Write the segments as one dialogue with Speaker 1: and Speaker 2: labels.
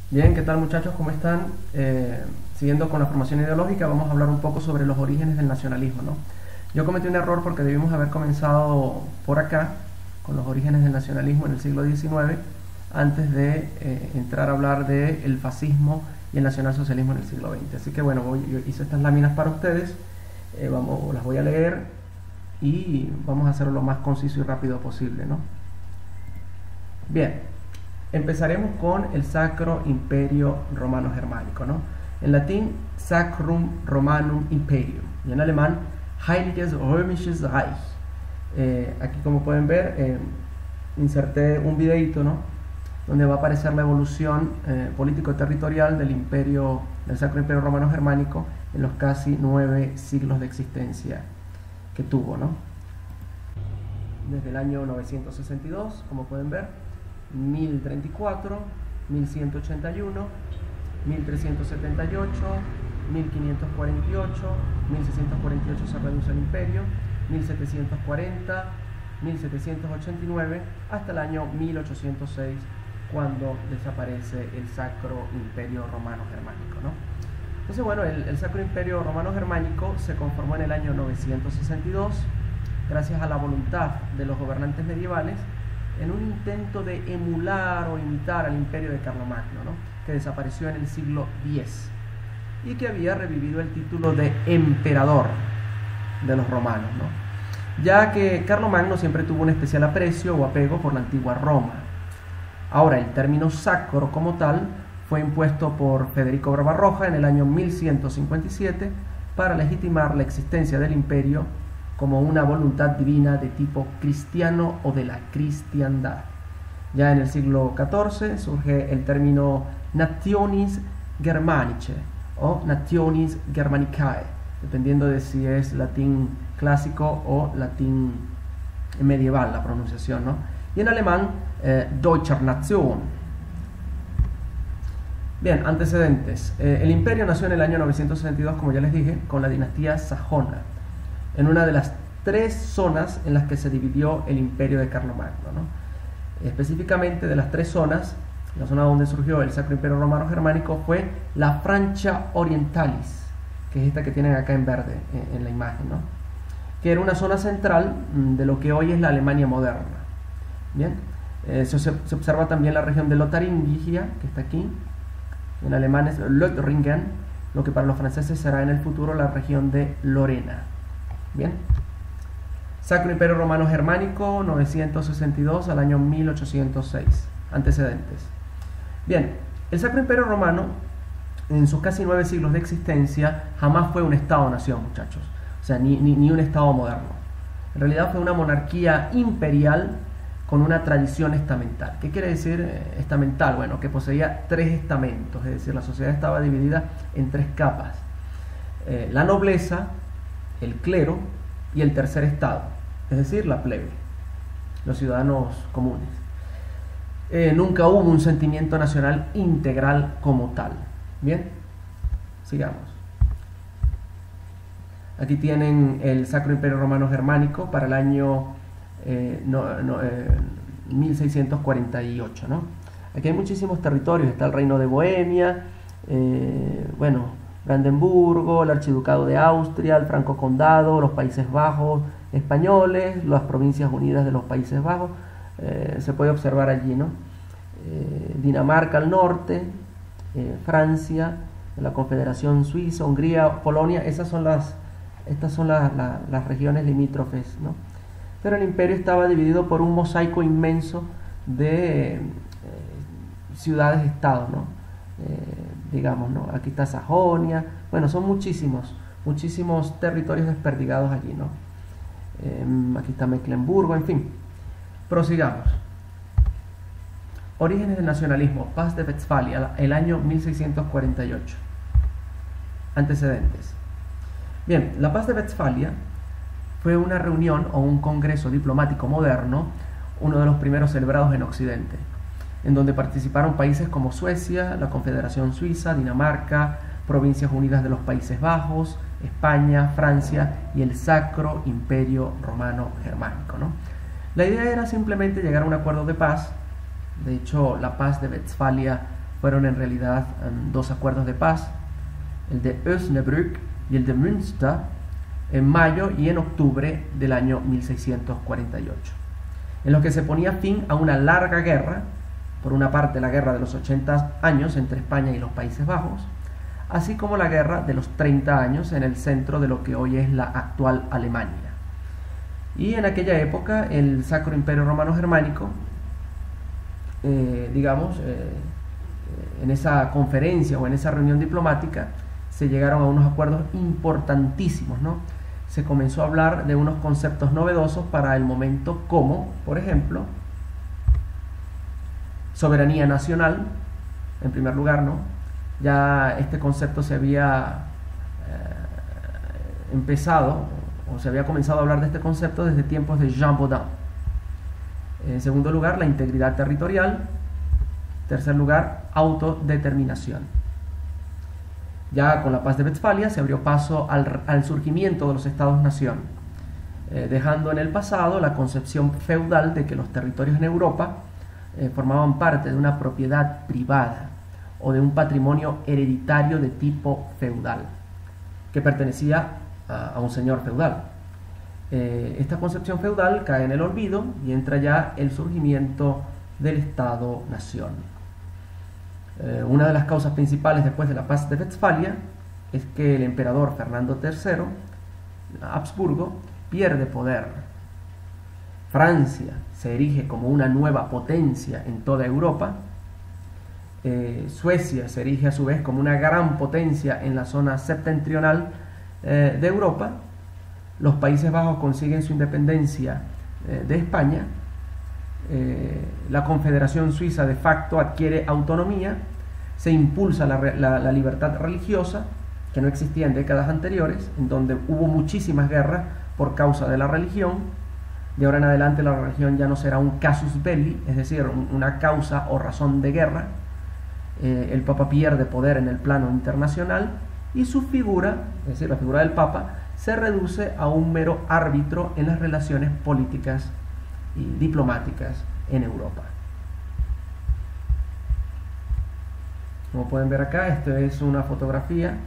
Speaker 1: Bien, ¿qué tal muchachos? ¿Cómo están? Siguiendo con la formación ideológica, vamos a hablar un poco sobre los orígenes del nacionalismo, ¿no? Yo cometí un error porque debimos haber comenzado por acá, con los orígenes del nacionalismo en el siglo XIX, antes de entrar a hablar del fascismo y el nacionalsocialismo en el siglo XX. Así que bueno, yo hice estas láminas para ustedes, las voy a leer y vamos a hacerlo lo más conciso y rápido posible, ¿no? Bien. Empezaremos con el Sacro Imperio Romano Germánico, ¿no? En latín, Sacrum Romanum Imperium, y en alemán, Heiliges Römisches Reich. Aquí, como pueden ver, inserté un videito, ¿no? Donde va a aparecer la evolución político-territorial del Sacro Imperio Romano Germánico en los casi 9 siglos de existencia que tuvo, ¿no? Desde el año 962, como pueden ver, 1034, 1181, 1378, 1548, 1648 se reduce el imperio, 1740, 1789, hasta el año 1806, cuando desaparece el Sacro Imperio Romano Germánico, ¿no? Entonces, bueno, el Sacro Imperio Romano Germánico se conformó en el año 962, gracias a la voluntad de los gobernantes medievales, en un intento de emular o imitar al imperio de Carlomagno, ¿no? Que desapareció en el siglo X y que había revivido el título de emperador de los romanos, ¿no? Ya que Carlomagno siempre tuvo un especial aprecio o apego por la antigua Roma. Ahora, el término sacro como tal fue impuesto por Federico Barbarroja en el año 1157 para legitimar la existencia del imperio como una voluntad divina de tipo cristiano o de la cristiandad. Ya en el siglo XIV surge el término Nationis Germanicae o Nationis Germanicae, dependiendo de si es latín clásico o latín medieval la pronunciación, ¿no? Y en alemán, Deutscher Nation. Bien, antecedentes. El imperio nació en el año 962, como ya les dije, con la dinastía sajona, en una de las 3 zonas en las que se dividió el imperio de Carlomagno, ¿no? Específicamente, de las 3 zonas, la zona donde surgió el Sacro Imperio Romano Germánico fue la Francia Orientalis, que es esta que tienen acá en verde en la imagen, ¿no? Que era una zona central de lo que hoy es la Alemania moderna. Bien, se observa también la región de Lotaringia, que está aquí, en alemán es Lothringen, lo que para los franceses será en el futuro la región de Lorena. Bien, Sacro Imperio Romano Germánico, 962 al año 1806. Antecedentes. Bien, el Sacro Imperio Romano, en sus casi 9 siglos de existencia, jamás fue un Estado-nación, muchachos. O sea, ni un Estado moderno. En realidad fue una monarquía imperial con una tradición estamental. ¿Qué quiere decir estamental? Bueno, que poseía 3 estamentos, es decir, la sociedad estaba dividida en 3 capas. La nobleza, el clero y el tercer estado, es decir, la plebe, los ciudadanos comunes. Nunca hubo un sentimiento nacional integral como tal. Bien, sigamos. Aquí tienen el Sacro Imperio Romano Germánico para el año 1648, ¿no? Aquí hay muchísimos territorios, está el Reino de Bohemia, Brandenburgo, el Archiducado de Austria, el Franco Condado, los Países Bajos españoles, las Provincias Unidas de los Países Bajos, se puede observar allí, ¿no? Dinamarca al norte, Francia, la Confederación Suiza, Hungría, Polonia, estas son las regiones limítrofes, ¿no? Pero el imperio estaba dividido por un mosaico inmenso de ciudades-estados, ¿no? Digamos, ¿no? Aquí está Sajonia, bueno, son muchísimos territorios desperdigados allí, ¿no? Aquí está Mecklemburgo, en fin. Prosigamos. Orígenes del nacionalismo, Paz de Westfalia, el año 1648. Antecedentes. Bien, la Paz de Westfalia fue una reunión o un congreso diplomático moderno, uno de los primeros celebrados en Occidente, en donde participaron países como Suecia, la Confederación Suiza, Dinamarca, Provincias Unidas de los Países Bajos, España, Francia y el Sacro Imperio Romano Germánico, ¿no? La idea era simplemente llegar a un acuerdo de paz. De hecho, la Paz de Westfalia fueron en realidad dos acuerdos de paz, el de Osnabrück y el de Münster, en mayo y en octubre del año 1648, en los que se ponía fin a una larga guerra, por una parte la guerra de los 80 años entre España y los Países Bajos, así como la guerra de los 30 años en el centro de lo que hoy es la actual Alemania. Y en aquella época el Sacro Imperio Romano Germánico, en esa conferencia o en esa reunión diplomática se llegaron a unos acuerdos importantísimos, ¿no? Se comenzó a hablar de unos conceptos novedosos para el momento, como, por ejemplo, soberanía nacional, en primer lugar, ¿no? Ya este concepto se había empezado, o se había comenzado a hablar de este concepto desde tiempos de Jean Baudin. En segundo lugar, la integridad territorial. En tercer lugar, autodeterminación. Ya con la paz de Westfalia se abrió paso al surgimiento de los estados-nación, dejando en el pasado la concepción feudal de que los territorios en Europa formaban parte de una propiedad privada o de un patrimonio hereditario de tipo feudal, que pertenecía a un señor feudal. Esta concepción feudal cae en el olvido y entra ya el surgimiento del Estado-nación. Una de las causas principales después de la paz de Westfalia es que el emperador Fernando III, Habsburgo, pierde poder. Francia se erige como una nueva potencia en toda Europa. Suecia se erige a su vez como una gran potencia en la zona septentrional de Europa. Los Países Bajos consiguen su independencia de España. La Confederación Suiza de facto adquiere autonomía, se impulsa la libertad religiosa, que no existía en décadas anteriores, en donde hubo muchísimas guerras por causa de la religión. De ahora en adelante la religión ya no será un casus belli, es decir, una causa o razón de guerra. El Papa pierde poder en el plano internacional y su figura, es decir, la figura del Papa, se reduce a un mero árbitro en las relaciones políticas y diplomáticas en Europa. Como pueden ver acá, esta es una fotografía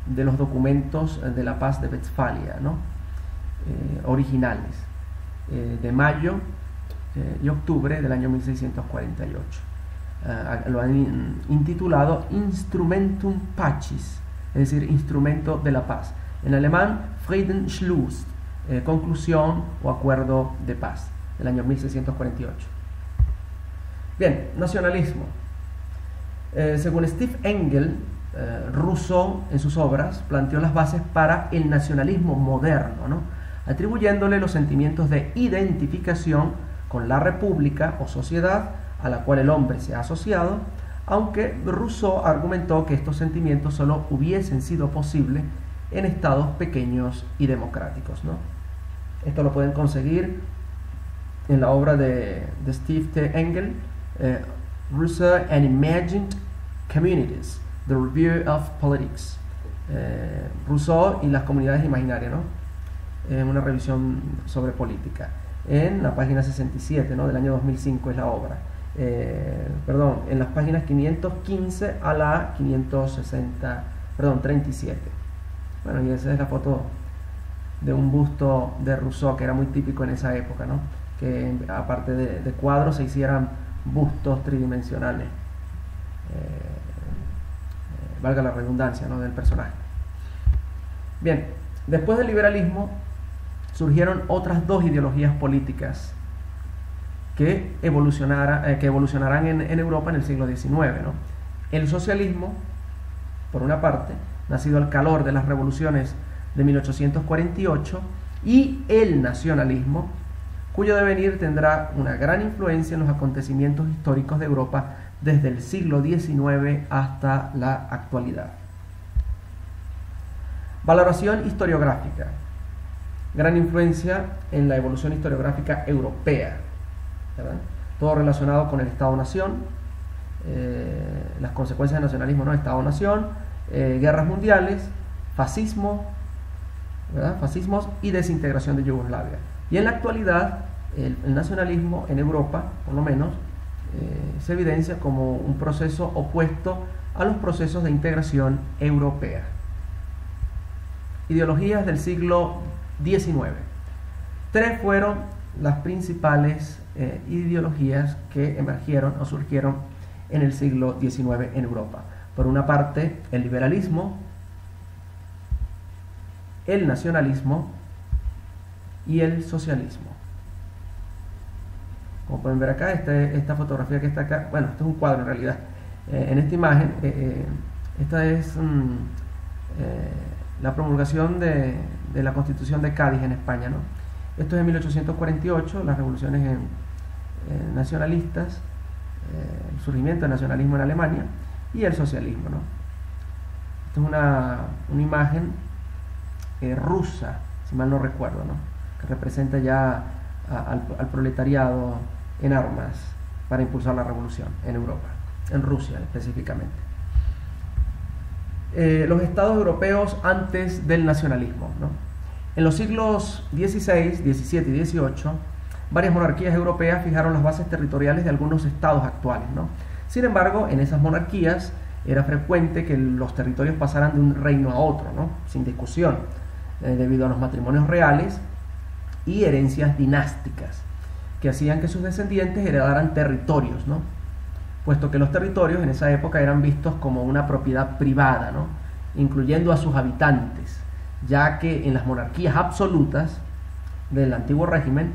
Speaker 1: de los documentos de la paz de Westfalia, ¿no? Originales, de mayo y octubre del año 1648. Lo han intitulado Instrumentum Pacis, es decir, instrumento de la paz. En alemán, Friedensschluss, conclusión o acuerdo de paz, del año 1648. Bien, nacionalismo. Según Steve Engel, Rousseau en sus obras planteó las bases para el nacionalismo moderno, ¿no? Atribuyéndole los sentimientos de identificación con la república o sociedad a la cual el hombre se ha asociado, aunque Rousseau argumentó que estos sentimientos solo hubiesen sido posibles en estados pequeños y democráticos, ¿no? Esto lo pueden conseguir en la obra de Steve T. Engel, Rousseau and Imagined Communities, The Review of Politics, Rousseau y las comunidades imaginarias, ¿no? Una revisión sobre política, en la página 67, ¿no? Del año 2005 es la obra. En las páginas 515 a la 37. Bueno, y esa es la foto de un busto de Rousseau que era muy típico en esa época, ¿no? Que aparte de cuadros se hicieran bustos tridimensionales, valga la redundancia, ¿no? Del personaje. Bien, después del liberalismo surgieron otras dos ideologías políticas que evolucionarán en Europa en el siglo XIX, ¿no? El socialismo, por una parte, nacido al calor de las revoluciones de 1848, y el nacionalismo, cuyo devenir tendrá una gran influencia en los acontecimientos históricos de Europa desde el siglo XIX hasta la actualidad. Valoración historiográfica. Gran influencia en la evolución historiográfica europea, ¿verdad? Todo relacionado con el Estado-Nación, las consecuencias del nacionalismo, ¿no? Estado-Nación, guerras mundiales, fascismo, ¿verdad? Fascismos y desintegración de Yugoslavia. Y en la actualidad, el nacionalismo en Europa, por lo menos, se evidencia como un proceso opuesto a los procesos de integración europea. Ideologías del siglo XIX. Tres fueron las principales ideologías que emergieron o surgieron en el siglo XIX en Europa. Por una parte, el liberalismo, el nacionalismo y el socialismo. Como pueden ver acá, esta fotografía que está acá, bueno, esto es un cuadro en realidad. En esta imagen, esta es la promulgación de la Constitución de Cádiz en España, ¿no? Esto es en 1848, las revoluciones nacionalistas, el surgimiento del nacionalismo en Alemania y el socialismo, ¿no? Esto es una imagen rusa, si mal no recuerdo, ¿no? Que representa ya al proletariado en armas para impulsar la revolución en Europa, en Rusia específicamente. Los estados europeos antes del nacionalismo, ¿no? En los siglos XVI, XVII y XVIII, varias monarquías europeas fijaron las bases territoriales de algunos estados actuales, ¿no? Sin embargo, en esas monarquías era frecuente que los territorios pasaran de un reino a otro, ¿no? Sin discusión, debido a los matrimonios reales y herencias dinásticas, que hacían que sus descendientes heredaran territorios, ¿no? Puesto que los territorios en esa época eran vistos como una propiedad privada, ¿no? Incluyendo a sus habitantes, ya que en las monarquías absolutas del antiguo régimen,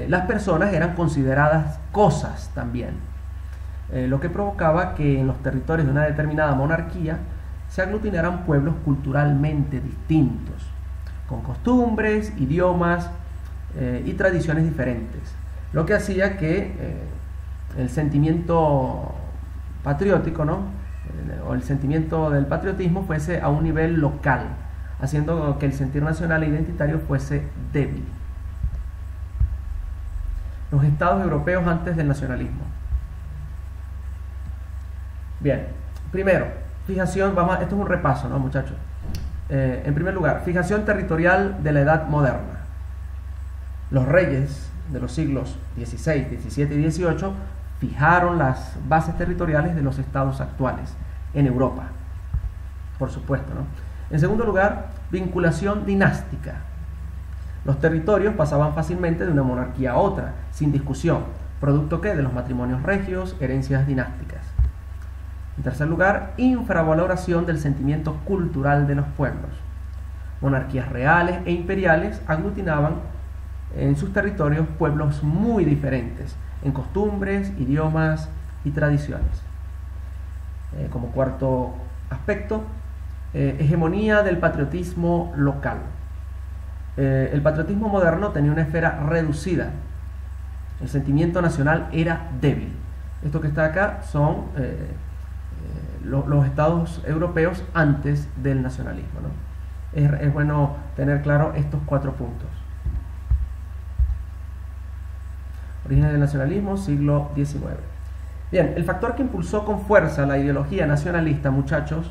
Speaker 1: las personas eran consideradas cosas también, lo que provocaba que en los territorios de una determinada monarquía se aglutinaran pueblos culturalmente distintos, con costumbres, idiomas y tradiciones diferentes, lo que hacía que el sentimiento patriótico, ¿no? O el sentimiento del patriotismo fuese a un nivel local, haciendo que el sentir nacional e identitario fuese débil. Los estados europeos antes del nacionalismo. Bien, primero, fijación, esto es un repaso, ¿no, muchachos? En primer lugar, fijación territorial de la Edad Moderna. Los reyes de los siglos XVI, XVII y XVIII fijaron las bases territoriales de los estados actuales en Europa, por supuesto, ¿no? En segundo lugar, vinculación dinástica. Los territorios pasaban fácilmente de una monarquía a otra, sin discusión, producto de los matrimonios regios, herencias dinásticas. En tercer lugar, infravaloración del sentimiento cultural de los pueblos. Monarquías reales e imperiales aglutinaban en sus territorios pueblos muy diferentes en costumbres, idiomas y tradiciones. Como cuarto aspecto, hegemonía del patriotismo local. El patriotismo moderno tenía una esfera reducida. El sentimiento nacional era débil. Esto que está acá son los estados europeos antes del nacionalismo, ¿no? Es bueno tener claro estos 4 puntos. Orígenes del nacionalismo, siglo XIX. Bien, el factor que impulsó con fuerza la ideología nacionalista, muchachos,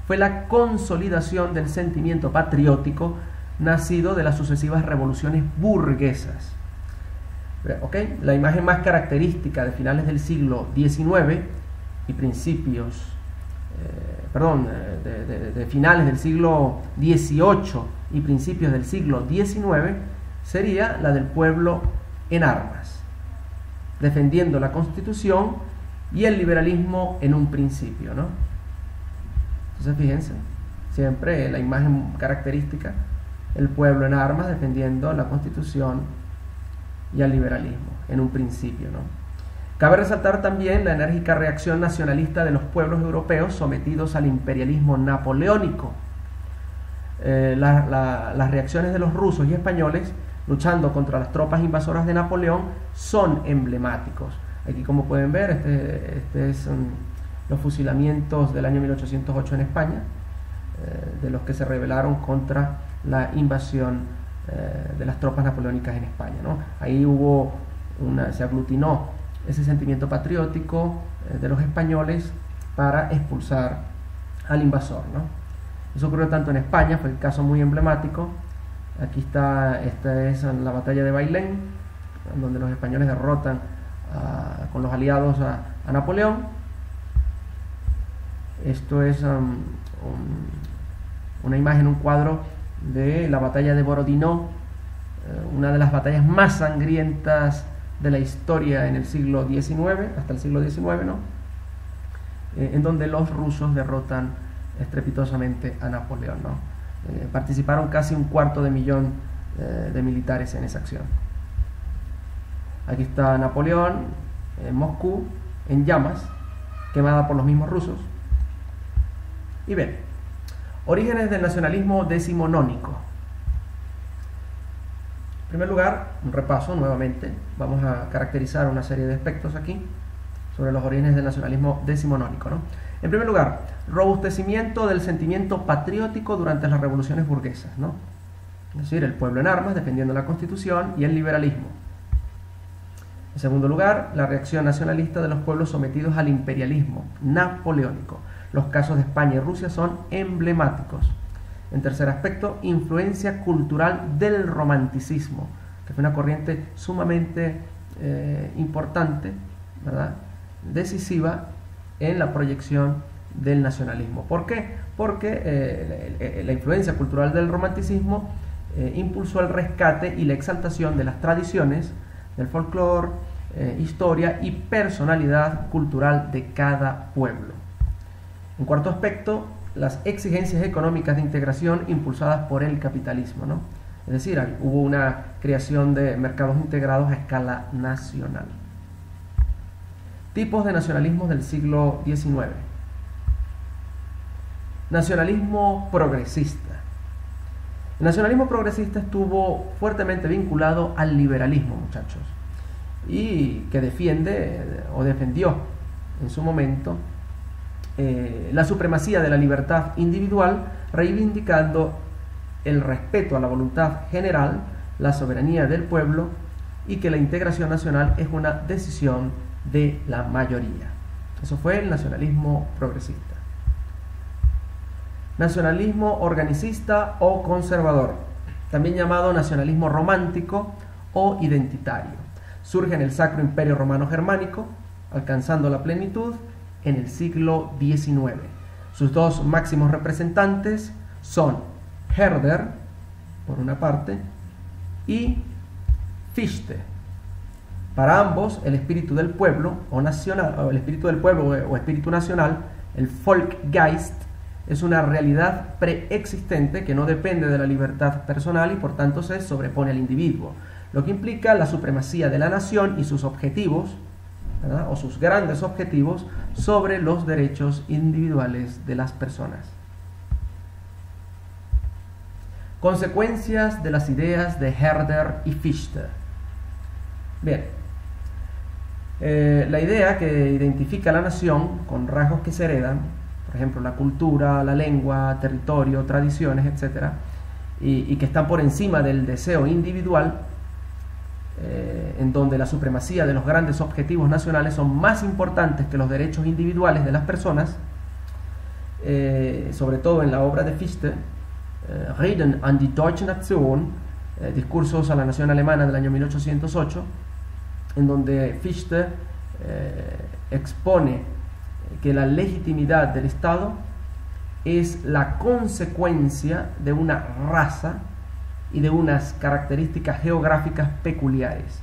Speaker 1: fue la consolidación del sentimiento patriótico nacido de las sucesivas revoluciones burguesas. ¿Okay? La imagen más característica de finales del siglo XIX y principios, de finales del siglo XVIII y principios del siglo XIX sería la del pueblo en armas, defendiendo la Constitución y el liberalismo en un principio, ¿no? Entonces fíjense, siempre la imagen característica, el pueblo en armas defendiendo la Constitución y el liberalismo en un principio, ¿no? Cabe resaltar también la enérgica reacción nacionalista de los pueblos europeos sometidos al imperialismo napoleónico. Las reacciones de los rusos y españoles luchando contra las tropas invasoras de Napoleón son emblemáticos. Aquí, como pueden ver, este son los fusilamientos del año 1808 en España, de los que se rebelaron contra la invasión de las tropas napoleónicas en España, ¿no? Ahí se aglutinó ese sentimiento patriótico de los españoles para expulsar al invasor, ¿no? Eso ocurrió tanto en España, fue el caso muy emblemático. Aquí está, esta es la batalla de Bailén, donde los españoles derrotan con los aliados a Napoleón. Esto es una imagen, un cuadro de la batalla de Borodino, una de las batallas más sangrientas de la historia en el siglo XIX, hasta el siglo XIX, ¿no? En donde los rusos derrotan estrepitosamente a Napoleón, ¿no? Participaron casi 250.000 de militares en esa acción. Aquí está Napoleón en Moscú, en llamas, quemada por los mismos rusos. Y ven, orígenes del nacionalismo decimonónico. En primer lugar, un repaso nuevamente. Vamos a caracterizar una serie de aspectos aquí sobre los orígenes del nacionalismo decimonónico, ¿no? En primer lugar, robustecimiento del sentimiento patriótico durante las revoluciones burguesas, ¿no? Es decir, el pueblo en armas defendiendo la Constitución y el liberalismo. En segundo lugar, la reacción nacionalista de los pueblos sometidos al imperialismo napoleónico. Los casos de España y Rusia son emblemáticos. En tercer aspecto, influencia cultural del romanticismo, que fue una corriente sumamente importante, ¿verdad?, decisiva en la proyección del nacionalismo. ¿Por qué? Porque la influencia cultural del romanticismo impulsó el rescate y la exaltación de las tradiciones, del folclore, historia y personalidad cultural de cada pueblo. En cuarto aspecto, las exigencias económicas de integración impulsadas por el capitalismo, ¿no? Es decir, hubo una creación de mercados integrados a escala nacional. Tipos de nacionalismos del siglo XIX. Nacionalismo progresista. El nacionalismo progresista estuvo fuertemente vinculado al liberalismo, muchachos, y que defiende o defendió en su momento la supremacía de la libertad individual, reivindicando el respeto a la voluntad general, la soberanía del pueblo y que la integración nacional es una decisión de la mayoría. Eso fue el nacionalismo progresista. Nacionalismo organicista o conservador, también llamado nacionalismo romántico o identitario. Surge en el Sacro Imperio Romano Germánico, alcanzando la plenitud en el siglo XIX. Sus dos máximos representantes son Herder, por una parte, y Fichte. Para ambos, el espíritu del pueblo o nacional, o el espíritu del pueblo o espíritu nacional, el Volksgeist, es una realidad preexistente que no depende de la libertad personal y por tanto se sobrepone al individuo, lo que implica la supremacía de la nación y sus objetivos, ¿verdad?, o sus grandes objetivos sobre los derechos individuales de las personas. Consecuencias de las ideas de Herder y Fichte. Bien, la idea que identifica a la nación con rasgos que se heredan, por ejemplo, la cultura, la lengua, territorio, tradiciones, etc., y que están por encima del deseo individual, en donde la supremacía de los grandes objetivos nacionales son más importantes que los derechos individuales de las personas, sobre todo en la obra de Fichte, Reden an die deutsche Nation, discursos a la nación alemana del año 1808, en donde Fichte expone que la legitimidad del Estado es la consecuencia de una raza y de unas características geográficas peculiares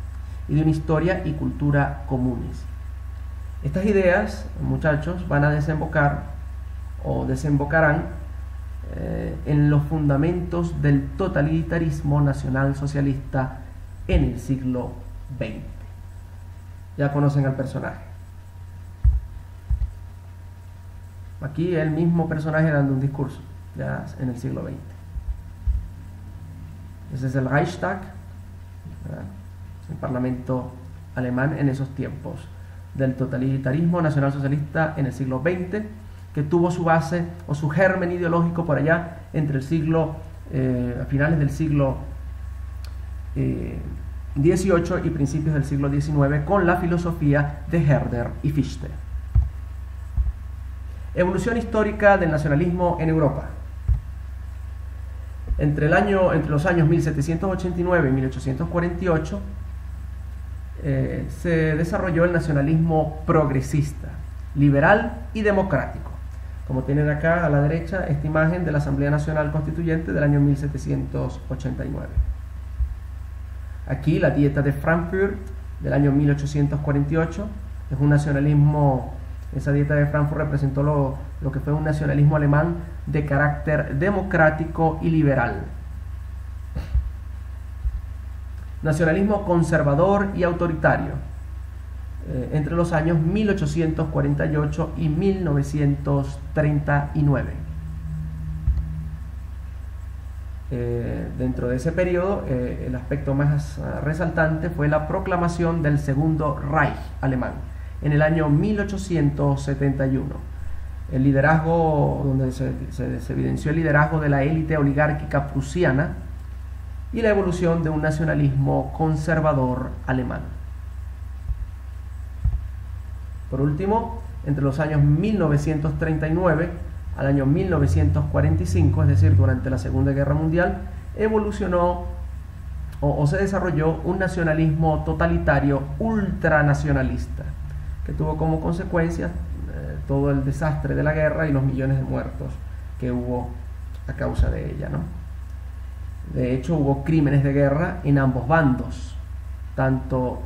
Speaker 1: y de una historia y cultura comunes. Estas ideas, muchachos, van a desembocar o desembocarán en los fundamentos del totalitarismo nacional socialista en el siglo XX. Ya conocen al personaje. Aquí el mismo personaje dando un discurso, ya en el siglo XX. Ese es el Reichstag, ¿verdad?, el parlamento alemán en esos tiempos del totalitarismo nacionalsocialista en el siglo XX, que tuvo su base o su germen ideológico por allá entre el siglo, a finales del siglo XVIII y principios del siglo XIX, con la filosofía de Herder y Fichte. Evolución histórica del nacionalismo en Europa. Entre los años 1789 y 1848, se desarrolló el nacionalismo progresista, liberal y democrático. Como tienen acá a la derecha esta imagen de la Asamblea Nacional Constituyente del año 1789. Aquí la Dieta de Frankfurt del año 1848 es un nacionalismo. Esa Dieta de Frankfurt representó lo que fue un nacionalismo alemán de carácter democrático y liberal. Nacionalismo conservador y autoritario, entre los años 1848 y 1939. Dentro de ese periodo, el aspecto más resaltante fue la proclamación del Segundo Reich alemán en el año 1871. El liderazgo, donde se evidenció el liderazgo de la élite oligárquica prusiana y la evolución de un nacionalismo conservador alemán. Por último, entre los años 1939 al año 1945, es decir, durante la Segunda Guerra Mundial, evolucionó o se desarrolló un nacionalismo totalitario ultranacionalista, que tuvo como consecuencia todo el desastre de la guerra y los millones de muertos que hubo a causa de ella, ¿no? De hecho, hubo crímenes de guerra en ambos bandos, tanto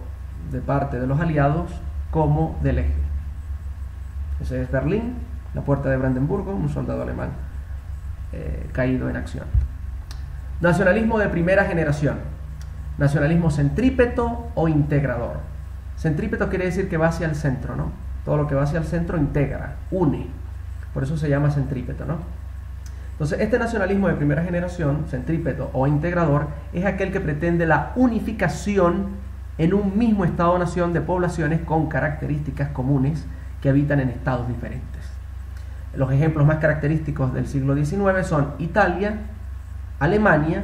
Speaker 1: de parte de los aliados como del eje. Ese es Berlín, la puerta de Brandenburgo, un soldado alemán caído en acción. Nacionalismo de primera generación. Nacionalismo centrípeto o integrador. Centrípeto quiere decir que va hacia el centro, ¿no? Todo lo que va hacia el centro integra, une. Por eso se llama centrípeto, ¿no? Entonces, este nacionalismo de primera generación, centrípeto o integrador, es aquel que pretende la unificación en un mismo Estado-nación de poblaciones con características comunes que habitan en estados diferentes. Los ejemplos más característicos del siglo XIX son Italia, Alemania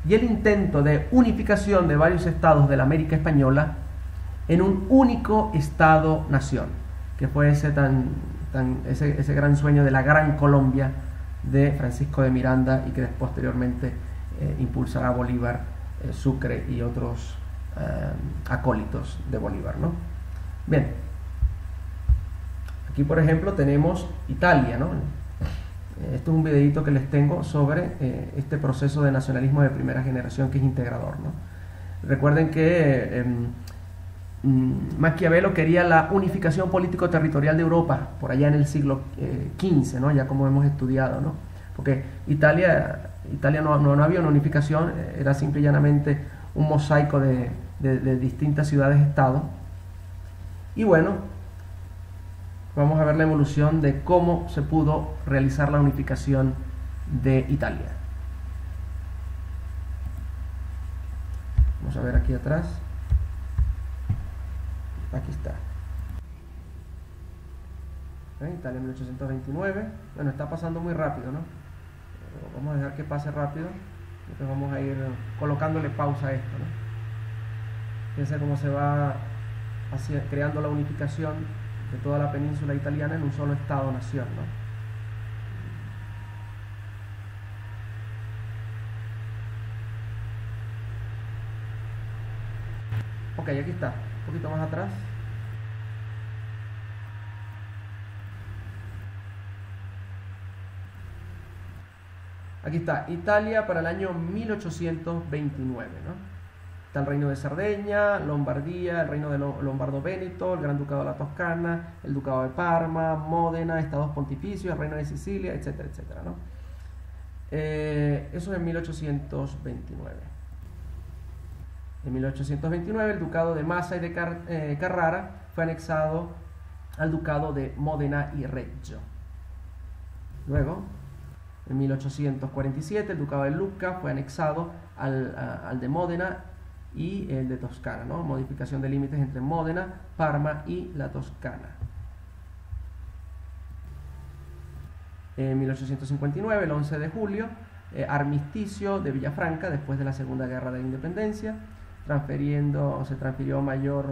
Speaker 1: y el intento de unificación de varios estados de la América Española en un único Estado-nación, que fue ese gran sueño de la Gran Colombia de Francisco de Miranda y que posteriormente impulsará Bolívar, Sucre y otros acólitos de Bolívar, ¿no? Bien, aquí por ejemplo tenemos Italia, ¿no? Esto es un videito que les tengo sobre este proceso de nacionalismo de primera generación que es integrador, ¿no? Recuerden que Maquiavelo quería la unificación político-territorial de Europa por allá en el siglo XV, ¿no? Ya como hemos estudiado, ¿no? Porque Italia no había una unificación, era simple y llanamente un mosaico de distintas ciudades-estado. Y bueno, vamos a ver la evolución de cómo se pudo realizar la unificación de Italia. Vamos a ver aquí atrás. Aquí está. Italia 1829. Bueno, está pasando muy rápido, ¿no? Pero vamos a dejar que pase rápido. Entonces vamos a ir colocándole pausa a esto, ¿no? Fíjense cómo se va creando la unificación de toda la península italiana en un solo Estado-nación, ¿no? Ok, aquí está, un poquito más atrás. Aquí está, Italia para el año 1829, ¿no? Está el reino de Cerdeña, Lombardía, el reino de Lombardo-Véneto, el Gran Ducado de la Toscana, el Ducado de Parma, Módena, estados pontificios, el reino de Sicilia, etcétera, etcétera, ¿no? Eso es en 1829. En 1829 el ducado de Massa y de Carrara fue anexado al ducado de Módena y Reggio. Luego, en 1847 el ducado de Lucca fue anexado al de Módena y el de Toscana, ¿no? Modificación de límites entre Módena, Parma y la Toscana. En 1859, el 11 de julio, armisticio de Villafranca después de la Segunda Guerra de la Independencia, se transfirió mayor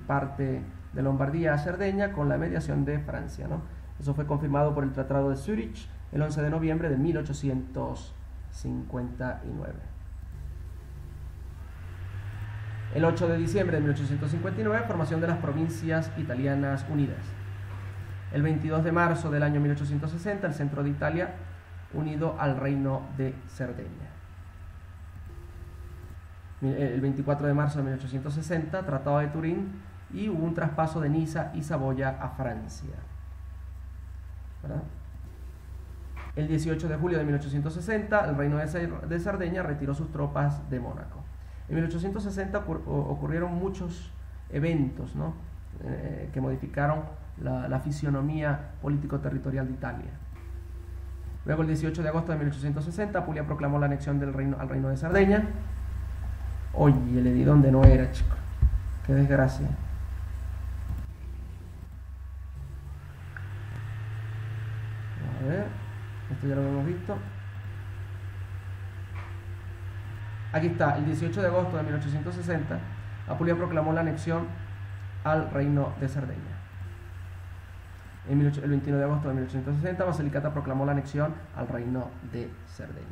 Speaker 1: parte de Lombardía a Cerdeña con la mediación de Francia, ¿no? Eso fue confirmado por el Tratado de Zúrich el 11 de noviembre de 1859. El 8 de diciembre de 1859, formación de las Provincias Italianas Unidas. El 22 de marzo del año 1860, el centro de Italia unido al Reino de Cerdeña. El 24 de marzo de 1860, Tratado de Turín, y hubo un traspaso de Niza y Saboya a Francia, ¿verdad? El 18 de julio de 1860, el Reino de Cerdeña retiró sus tropas de Mónaco. En 1860 ocurrieron muchos eventos, ¿no? Que modificaron la fisionomía político-territorial de Italia. Luego, el 18 de agosto de 1860, Apulia proclamó la anexión del al Reino de Cerdeña. Oye, le di donde no era, chico. Qué desgracia. A ver, esto ya lo hemos visto. Aquí está, el 18 de agosto de 1860, Apulia proclamó la anexión al Reino de Cerdeña. El 21 de agosto de 1860, Basilicata proclamó la anexión al Reino de Cerdeña.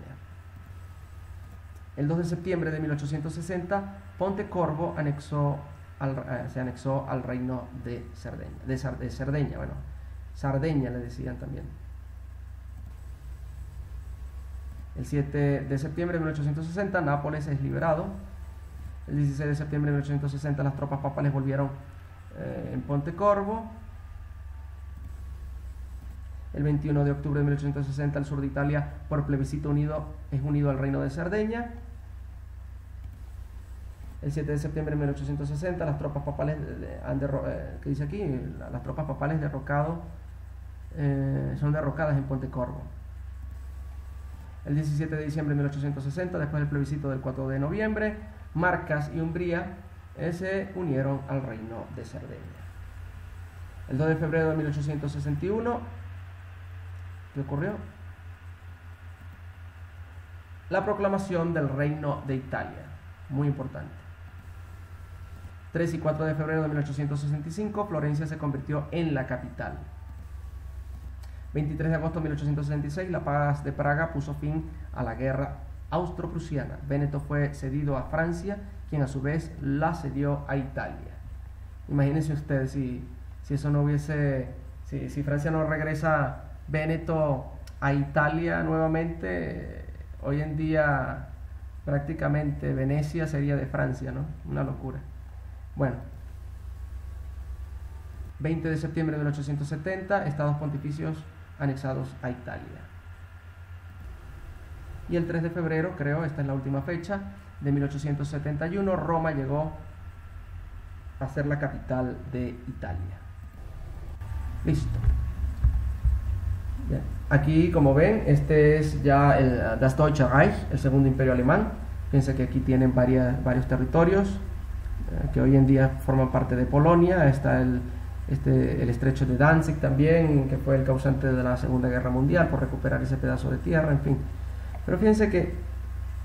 Speaker 1: El 2 de septiembre de 1860, Pontecorvo se anexó al Reino de Cerdeña, de Cerdeña, bueno, Sardeña le decían también. El 7 de septiembre de 1860, Nápoles es liberado. El 16 de septiembre de 1860, las tropas papales volvieron en Pontecorvo. El 21 de octubre de 1860, el sur de Italia, por plebiscito es unido al Reino de Cerdeña. El 7 de septiembre de 1860, las tropas papales ¿qué dice aquí? Las tropas papales son derrocadas en Pontecorvo. El 17 de diciembre de 1860, después del plebiscito del 4 de noviembre, Marcas y Umbría se unieron al Reino de Cerdeña. El 2 de febrero de 1861, ¿qué ocurrió? La proclamación del Reino de Italia, muy importante. 3 y 4 de febrero de 1865, Florencia se convirtió en la capital. 23 de agosto de 1866, la paz de Praga puso fin a la guerra austro-prusiana. Véneto fue cedido a Francia, quien a su vez la cedió a Italia. Imagínense ustedes si eso no hubiese, si Francia no regresa Véneto a Italia nuevamente, hoy en día prácticamente Venecia sería de Francia, ¿no? Una locura. Bueno, 20 de septiembre de 1870, Estados Pontificios anexados a Italia. Y el 3 de febrero, creo, esta es la última fecha, de 1871, Roma llegó a ser la capital de Italia. Listo. Bien. Aquí, como ven, este es ya das Deutsche Reich, el segundo imperio alemán. Fíjense que aquí tienen varios territorios que hoy en día forman parte de Polonia. Está el estrecho de Danzig también, que fue el causante de la Segunda Guerra Mundial por recuperar ese pedazo de tierra, en fin. Pero fíjense que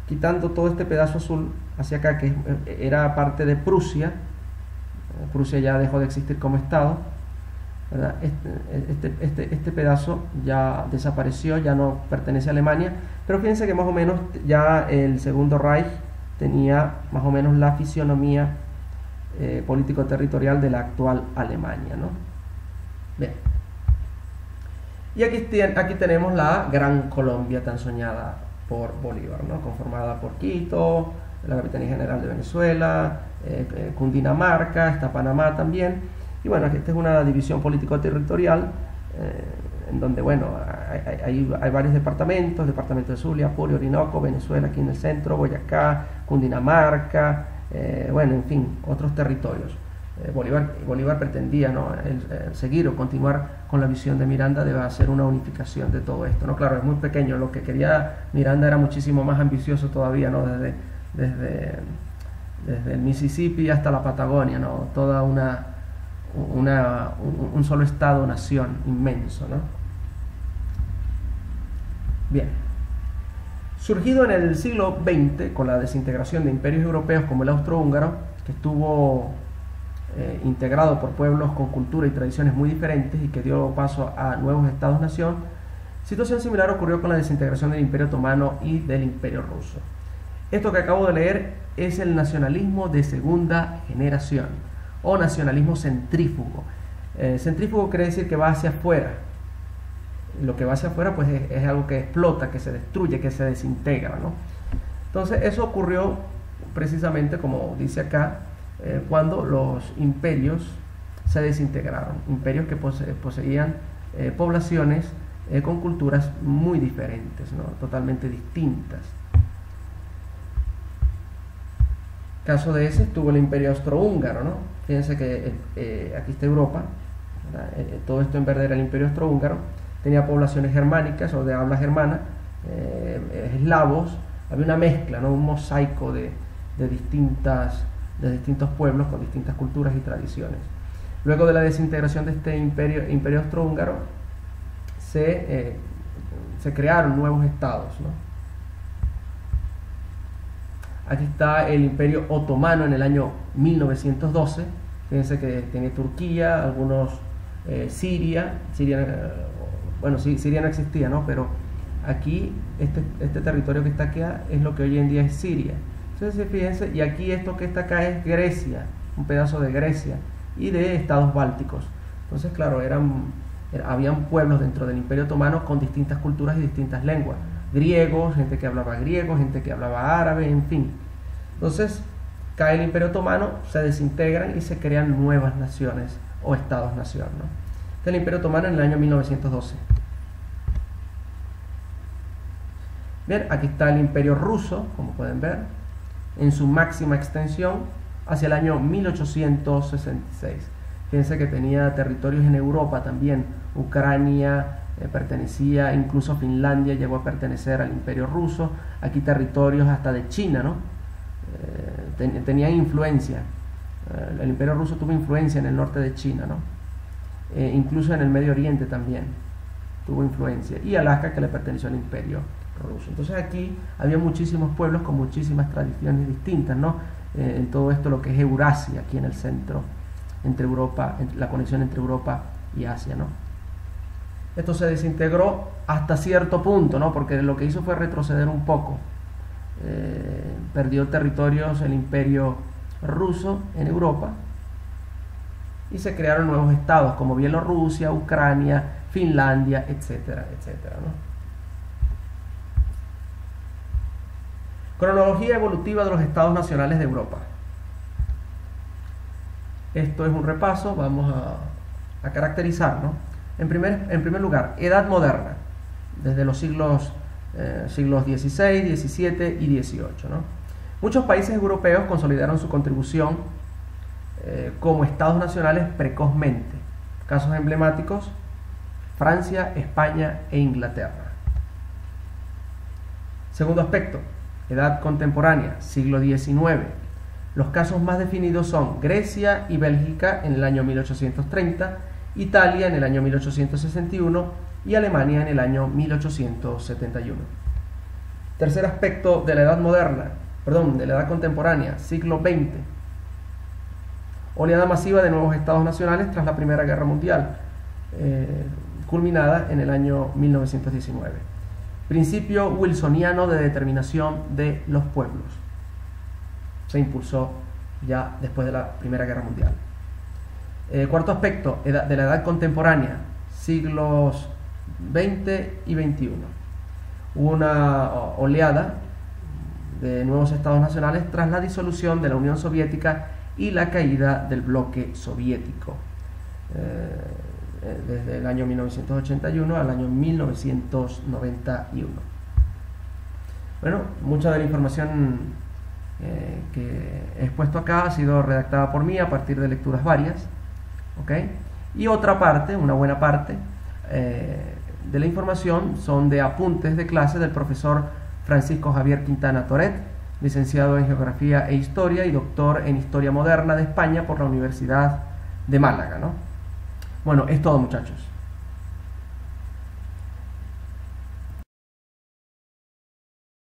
Speaker 1: quitando todo este pedazo azul hacia acá, que era parte de Prusia, Prusia ya dejó de existir como estado, ¿verdad? Este pedazo ya desapareció, ya no pertenece a Alemania, pero fíjense que más o menos ya el Segundo Reich tenía más o menos la fisionomía político-territorial de la actual Alemania, ¿no? Bien. Y aquí tenemos la Gran Colombia tan soñada por Bolívar, ¿no? Conformada por Quito, la Capitanía General de Venezuela, Cundinamarca, está Panamá también. Y bueno, esta es una división político-territorial en donde, bueno, hay varios departamentos, departamento de Zulia, Apure, Orinoco, Venezuela aquí en el centro, Boyacá, Cundinamarca, bueno, en fin, otros territorios. Bolívar pretendía, ¿no?, el seguir o continuar con la visión de Miranda de hacer una unificación de todo esto, ¿no? Claro, es muy pequeño, lo que quería Miranda era muchísimo más ambicioso todavía, ¿no? Desde el Mississippi hasta la Patagonia, ¿no? Toda un solo estado-nación inmenso, ¿no? Bien. Surgido en el siglo XX con la desintegración de imperios europeos como el austrohúngaro, que estuvo integrado por pueblos con cultura y tradiciones muy diferentes y que dio paso a nuevos estados-nación, situación similar ocurrió con la desintegración del Imperio Otomano y del Imperio Ruso. Esto que acabo de leer es el nacionalismo de segunda generación o nacionalismo centrífugo. Centrífugo quiere decir que va hacia afuera. Lo que va hacia afuera pues es algo que explota, que se destruye, que se desintegra, ¿no? Entonces eso ocurrió precisamente, como dice acá, cuando los imperios se desintegraron, imperios que poseían poblaciones con culturas muy diferentes, ¿no? Totalmente distintas. Caso de ese estuvo el imperio austrohúngaro, ¿no? Fíjense que aquí está Europa, todo esto en verde era el imperio austrohúngaro, tenía poblaciones germánicas o de habla germana, eslavos, había una mezcla, ¿no? Un mosaico de distintos pueblos con distintas culturas y tradiciones. Luego de la desintegración de este imperio austrohúngaro, se crearon nuevos estados, ¿no? Aquí está el imperio otomano en el año 1912. Fíjense que tiene Turquía, algunos Siria, bueno, Siria no existía, ¿no? Pero aquí este territorio que está aquí es lo que hoy en día es Siria. Entonces fíjense, y aquí esto que está acá es Grecia, un pedazo de Grecia y de estados bálticos. Entonces claro, habían pueblos dentro del imperio otomano con distintas culturas y distintas lenguas, griegos, gente que hablaba griego, gente que hablaba árabe, en fin. Entonces cae el imperio otomano, se desintegran y se crean nuevas naciones o estados-nación, ¿no? Este es el imperio otomano en el año 1912. Bien, aquí está el imperio ruso, como pueden ver, en su máxima extensión hacia el año 1866. Fíjense que tenía territorios en Europa también. Ucrania pertenecía, incluso Finlandia llegó a pertenecer al imperio ruso. Aquí territorios hasta de China, ¿no? Tenían influencia. El imperio ruso tuvo influencia en el norte de China, ¿no? Incluso en el Medio Oriente también tuvo influencia. Y Alaska, que le perteneció al imperio ruso. Entonces aquí había muchísimos pueblos con muchísimas tradiciones distintas, ¿no? En todo esto lo que es Eurasia, aquí en el centro, entre Europa, la conexión entre Europa y Asia, ¿no? Esto se desintegró hasta cierto punto, ¿no? Porque lo que hizo fue retroceder un poco. Perdió territorios el imperio ruso en Europa y se crearon nuevos estados como Bielorrusia, Ucrania, Finlandia, etcétera, etcétera, ¿no? Cronología evolutiva de los estados nacionales de Europa. Esto es un repaso, vamos a caracterizar, ¿no? En primer lugar, Edad Moderna, desde los siglos XVI, XVII y XVIII, ¿no? Muchos países europeos consolidaron su contribución como estados nacionales precozmente. Casos emblemáticos: Francia, España e Inglaterra. Segundo aspecto, Edad contemporánea, siglo XIX. Los casos más definidos son Grecia y Bélgica en el año 1830, Italia en el año 1861 y Alemania en el año 1871. Tercer aspecto de la edad moderna, de la edad contemporánea, siglo XX. Oleada masiva de nuevos estados nacionales tras la Primera Guerra Mundial, culminada en el año 1919. Principio wilsoniano de determinación de los pueblos. Se impulsó ya después de la Primera Guerra Mundial. Cuarto aspecto, de la edad contemporánea, siglos XX y XXI. Hubo una oleada de nuevos estados nacionales tras la disolución de la Unión Soviética y la caída del bloque soviético, desde el año 1981 al año 1991. Bueno, mucha de la información que he expuesto acá ha sido redactada por mí a partir de lecturas varias, ¿ok? Y otra parte, una buena parte de la información son de apuntes de clase del profesor Francisco Javier Quintana Toret, licenciado en Geografía e Historia y doctor en Historia Moderna de España por la Universidad de Málaga, ¿no? Bueno, es todo, muchachos.